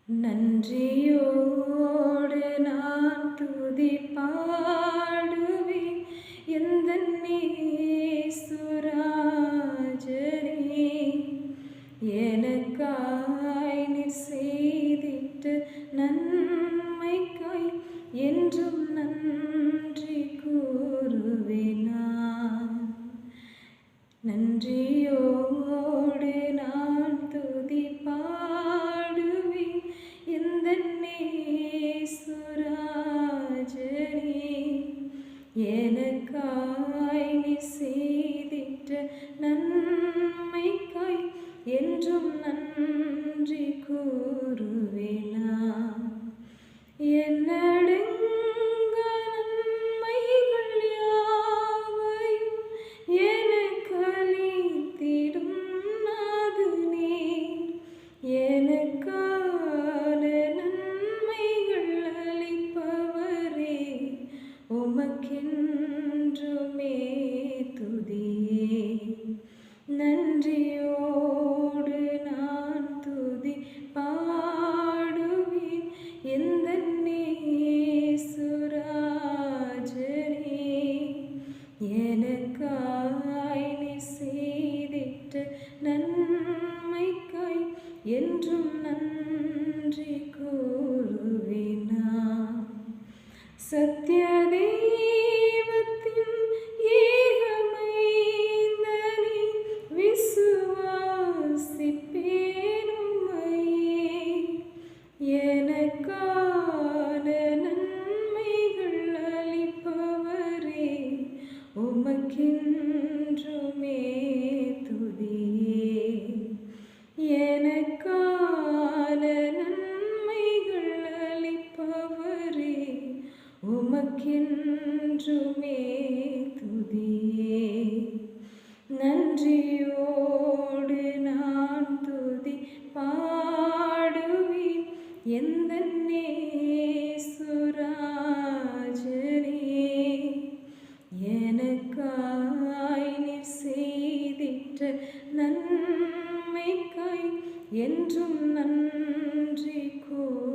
நன்றியோடு நான் துதி பாடுவேன் எந்தன் நேசுராஜனே. எனக்காய் நீர் செய்திட்ட நன்மைக்காய் என்றும் நன்றி கூறுவேன் நான். நன்றியோடு நான் துதி பாடுவேன் எந்தன் நேசுராஜனே. எனக்காய் நீர் செய்திட்ட நன்மைக்காய் என்றும் நன்றி கூறுவேன் நான். என்னடங்கா நன்மைகள் யாவையும் எனக்களித்திடும் நாதனே. எனக்கான நன்மைகள் அளிப்பவரே, உமக்கென்றுமே துதியே. நன்றியோடு நான் துதி பாடுவேன் எந்தன் நேசுராஜனே. எனக்காய் நீர் செய்திட்ட நன்மைக்காய் என்றும் நன்றி கூறுவேன் நான். சத்யதேவத்தின் ஏகமைந்தனை விசுவாசிப்பேன் உம்மையே. எனக்கான நன்மைகள் அளிப்பவரே, உமக்கென்றுமே துதியே. எனக்கான நன்மைகள் அளிப்பவரே, உமக்கென்றுமே துதியே. நன்றியோடு நான் துதி பாடுவேன் எந்தன் நேசுராஜனே. எனக்காய் நீர் செய்திட்ட நன்மைக்காய் என்றும் நன்றி கூறுவேன்.